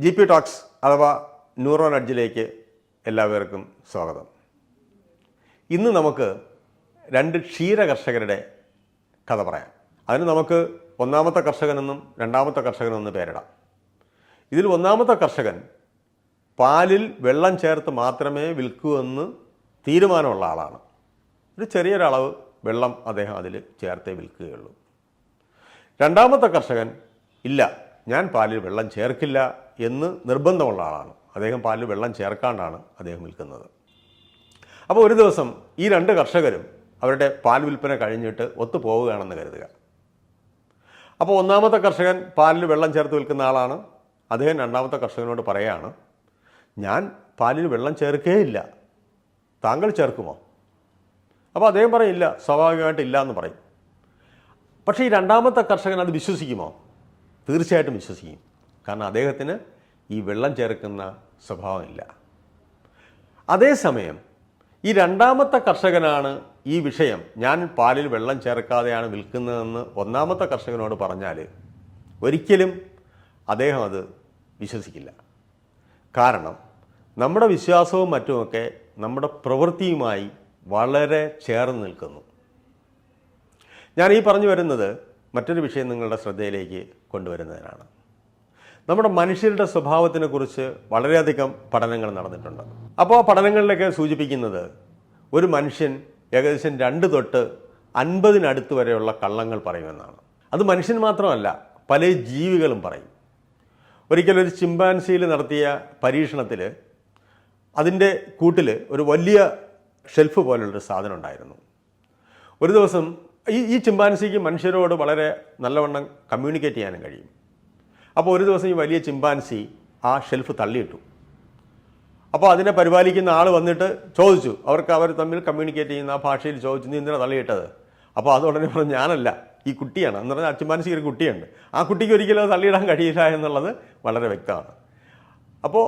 GP talks അഥവാ neuro നഡ്ജിലേക്ക് എല്ലാവർക്കും സ്വാഗതം. ഇന്ന് നമുക്ക് രണ്ട് ക്ഷീര കർഷകരുടെ കഥ പറയാം. അതിന് നമുക്ക് ഒന്നാമത്തെ കർഷകനെന്നും രണ്ടാമത്തെ കർഷകനെന്നും പേരിടാം. ഇതിൽ ഒന്നാമത്തെ കർഷകൻ പാലിൽ വെള്ളം ചേർത്ത് മാത്രമേ വിൽക്കൂ എന്ന് തീരുമാനമുള്ള ആളാണ്. ഒരു ചെറിയൊരളവ് വെള്ളം അദ്ദേഹം അതിൽ ചേർത്തേ വിൽക്കുകയുള്ളൂ. രണ്ടാമത്തെ കർഷകൻ ഇല്ല, ഞാൻ പാലിൽ വെള്ളം ചേർക്കില്ല എന്ന് നിർബന്ധമുള്ള ആളാണ്. അദ്ദേഹം പാലിൽ വെള്ളം ചേർക്കാണ്ടാണ് അദ്ദേഹം വിൽക്കുന്നത്. അപ്പോൾ ഒരു ദിവസം ഈ രണ്ട് കർഷകരും അവരുടെ പാൽ വിൽപ്പന കഴിഞ്ഞിട്ട് ഒത്തുപോവുകയാണെന്ന് കരുതുക. അപ്പോൾ ഒന്നാമത്തെ കർഷകൻ പാലിൽ വെള്ളം ചേർത്ത് വിൽക്കുന്ന ആളാണ്. അദ്ദേഹം രണ്ടാമത്തെ കർഷകനോട് പറയുകയാണ്, ഞാൻ പാലിൽ വെള്ളം ചേർക്കേയില്ല, താങ്കൾ ചേർക്കുമോ? അപ്പോൾ അദ്ദേഹം പറയില്ല, സ്വാഭാവികമായിട്ട് ഇല്ല എന്ന് പറയും. പക്ഷേ ഈ രണ്ടാമത്തെ കർഷകൻ അത് വിശ്വസിക്കുമോ? തീർച്ചയായിട്ടും വിശ്വസിക്കും. കാരണം അദ്ദേഹത്തിന് ഈ വെള്ളം ചേർക്കുന്ന സ്വഭാവമില്ല. അതേസമയം ഈ രണ്ടാമത്തെ കർഷകനാണ് ഈ വിഷയം, ഞാൻ പാലിൽ വെള്ളം ചേർക്കാതെയാണ് വിൽക്കുന്നതെന്ന് ഒന്നാമത്തെ കർഷകനോട് പറഞ്ഞാൽ ഒരിക്കലും അദ്ദേഹം അത് വിശ്വസിക്കില്ല. കാരണം നമ്മുടെ വിശ്വാസവും മറ്റുമൊക്കെ നമ്മുടെ പ്രവൃത്തിയുമായി വളരെ ചേർന്ന് നിൽക്കുന്നു. ഞാൻ ഈ പറഞ്ഞു വരുന്നത് മറ്റൊരു വിഷയം നിങ്ങളുടെ ശ്രദ്ധയിലേക്ക് കൊണ്ടുവരുന്നതിനാണ്. നമ്മുടെ മനുഷ്യരുടെ സ്വഭാവത്തിനെക്കുറിച്ച് വളരെയധികം പഠനങ്ങൾ നടന്നിട്ടുണ്ട്. അപ്പോൾ ആ പഠനങ്ങളിലൊക്കെ സൂചിപ്പിക്കുന്നത് ഒരു മനുഷ്യൻ ഏകദേശം 2 തൊട്ട് 50 വരെയുള്ള കള്ളങ്ങൾ പറയുമെന്നാണ്. അത് മനുഷ്യൻ മാത്രമല്ല, പല ജീവികളും പറയും. ഒരിക്കലൊരു ചിമ്പാൻസിയിൽ നടത്തിയ പരീക്ഷണത്തിൽ അതിൻ്റെ കൂട്ടിൽ ഒരു വലിയ ഷെൽഫ് പോലുള്ളൊരു സാധനം ഉണ്ടായിരുന്നു. ഒരു ദിവസം ഈ ചിമ്പാൻസിക്ക് മനുഷ്യരോട് വളരെ നല്ലവണ്ണം കമ്മ്യൂണിക്കേറ്റ് ചെയ്യാനും കഴിയും. അപ്പോൾ ഒരു ദിവസം ഈ വലിയ ചിമ്പാൻസി ആ ഷെൽഫ് തള്ളിയിട്ടു. അപ്പോൾ അതിനെ പരിപാലിക്കുന്ന ആൾ വന്നിട്ട് ചോദിച്ചു, അവർ തമ്മിൽ കമ്മ്യൂണിക്കേറ്റ് ചെയ്യുന്ന ആ ഭാഷയിൽ ചോദിച്ചു, നീ എന്തിനാണ് തള്ളിയിട്ടത്? അപ്പോൾ അത് ഉടനെ പറഞ്ഞു, ഞാനല്ല, ഈ കുട്ടിയാണ്. എന്ന് പറഞ്ഞാൽ ആ ചിമ്പാൻസിക്ക് ഒരു കുട്ടിയുണ്ട്, ആ കുട്ടിക്ക് ഒരിക്കലും അത് തള്ളിയിടാൻ കഴിയില്ല എന്നുള്ളത് വളരെ വ്യക്തമാണ്. അപ്പോൾ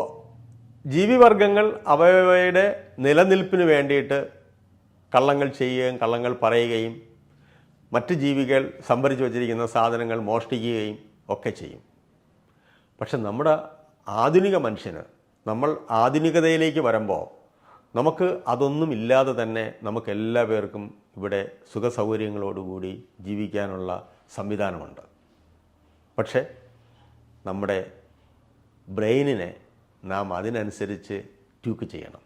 ജീവിവർഗങ്ങൾ അവയുടെ നിലനിൽപ്പിന് വേണ്ടിയിട്ട് കള്ളങ്ങൾ ചെയ്യുകയും കള്ളങ്ങൾ പറയുകയും മറ്റ് ജീവികൾ സംഭരിച്ചു വച്ചിരിക്കുന്ന സാധനങ്ങൾ മോഷ്ടിക്കുകയും ഒക്കെ ചെയ്യും. പക്ഷെ നമ്മുടെ ആധുനിക മനുഷ്യന്, നമ്മൾ ആധുനികതയിലേക്ക് വരുമ്പോൾ നമുക്ക് അതൊന്നും ഇല്ലാതെ തന്നെ നമുക്ക് എല്ലാ പേർക്കും ഇവിടെ സുഖസൗകര്യങ്ങളോടുകൂടി ജീവിക്കാനുള്ള സംവിധാനമുണ്ട്. പക്ഷേ നമ്മുടെ ബ്രെയിനിനെ നാം അതിനനുസരിച്ച് ട്യൂക്ക് ചെയ്യണം.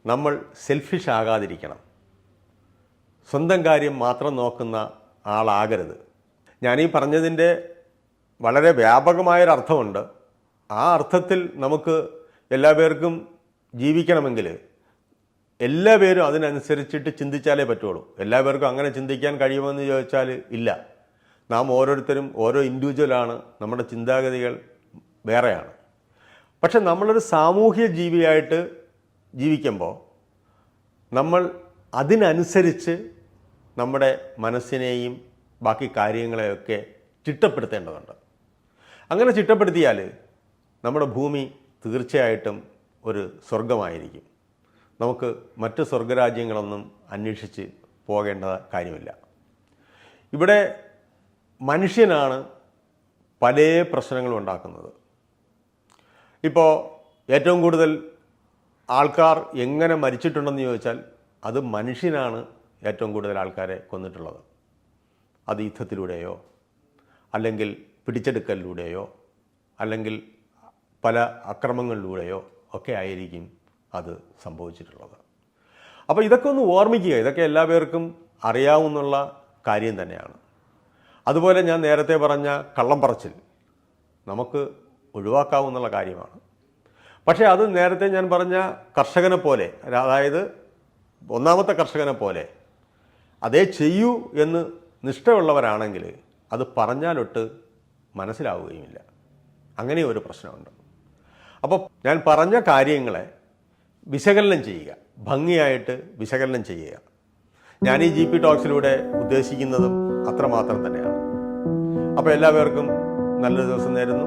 നമ്മൾ സെൽഫിഷ് ആകാതിരിക്കണം. സ്വന്തം കാര്യം മാത്രം നോക്കുന്ന ആളാകരുത്. ഞാനീ പറഞ്ഞതിൻ്റെ വളരെ വ്യാപകമായൊരർത്ഥമുണ്ട്. ആ അർത്ഥത്തിൽ നമുക്ക് എല്ലാ പേർക്കും ജീവിക്കണമെങ്കിൽ എല്ലാ പേരും അതിനനുസരിച്ചിട്ട് ചിന്തിച്ചാലേ പറ്റുള്ളൂ. എല്ലാ പേർക്കും അങ്ങനെ ചിന്തിക്കാൻ കഴിയുമെന്ന് ചോദിച്ചാൽ ഇല്ല. നാം ഓരോരുത്തരും ഓരോ ഇൻഡിവിജ്വലാണ്, നമ്മുടെ ചിന്താഗതികൾ വേറെയാണ്. പക്ഷെ നമ്മളൊരു സാമൂഹ്യ ജീവിയായിട്ട് ജീവിക്കുമ്പോൾ നമ്മൾ അതിനനുസരിച്ച് നമ്മുടെ മനസ്സിനെയും ബാക്കി കാര്യങ്ങളെയൊക്കെ ചിട്ടപ്പെടുത്തേണ്ടതുണ്ട്. അങ്ങനെ ചിട്ടപ്പെടുത്തിയാൽ നമ്മുടെ ഭൂമി തീർച്ചയായിട്ടും ഒരു സ്വർഗമായിരിക്കും. നമുക്ക് മറ്റ് സ്വർഗരാജ്യങ്ങളൊന്നും അന്വേഷിച്ച് പോകേണ്ട കാര്യമില്ല. ഇവിടെ മനുഷ്യനാണ് പല പ്രശ്നങ്ങളും ഉണ്ടാക്കുന്നത്. ഇപ്പോൾ ഏറ്റവും കൂടുതൽ ആൾക്കാർ എങ്ങനെ മരിച്ചിട്ടുണ്ടെന്ന് ചോദിച്ചാൽ അത് മനുഷ്യനാണ് ഏറ്റവും കൂടുതൽ ആൾക്കാരെ കൊന്നിട്ടുള്ളത്. അത് യുദ്ധത്തിലൂടെയോ അല്ലെങ്കിൽ പിടിച്ചെടുക്കലിലൂടെയോ അല്ലെങ്കിൽ പല അക്രമങ്ങളിലൂടെയോ ഒക്കെ ആയിരിക്കും അത് സംഭവിച്ചിട്ടുള്ളത്. അപ്പോൾ ഇതൊക്കെ ഒന്ന് ഓർമ്മിക്കുക. ഇതൊക്കെ എല്ലാ പേർക്കും അറിയാവുന്നുള്ള കാര്യം തന്നെയാണ്. അതുപോലെ ഞാൻ നേരത്തെ പറഞ്ഞ കള്ളം പറച്ചിൽ നമുക്ക് ഒഴിവാക്കാവുന്നുള്ള കാര്യമാണ്. പക്ഷേ അത് നേരത്തെ ഞാൻ പറഞ്ഞ കർഷകനെ പോലെ, അതായത് ഒന്നാമത്തെ കർഷകനെ പോലെ അതേ ചെയ്യൂ എന്ന് നിഷ്ഠയുള്ളവരാണെങ്കിൽ അത് പറഞ്ഞാലൊട്ട് മനസ്സിലാവുകയുമില്ല. അങ്ങനെ ഒരു പ്രശ്നമുണ്ട്. അപ്പോൾ ഞാൻ പറഞ്ഞ കാര്യങ്ങളെ വിശകലനം ചെയ്യുക, ഭംഗിയായിട്ട് വിശകലനം ചെയ്യുക. ഞാൻ ഈ GP ടോക്സിലൂടെ ഉദ്ദേശിക്കുന്നതും അത്രമാത്രം തന്നെയാണ്. അപ്പോൾ എല്ലാവർക്കും നല്ലൊരു ദിവസം നേരുന്നു.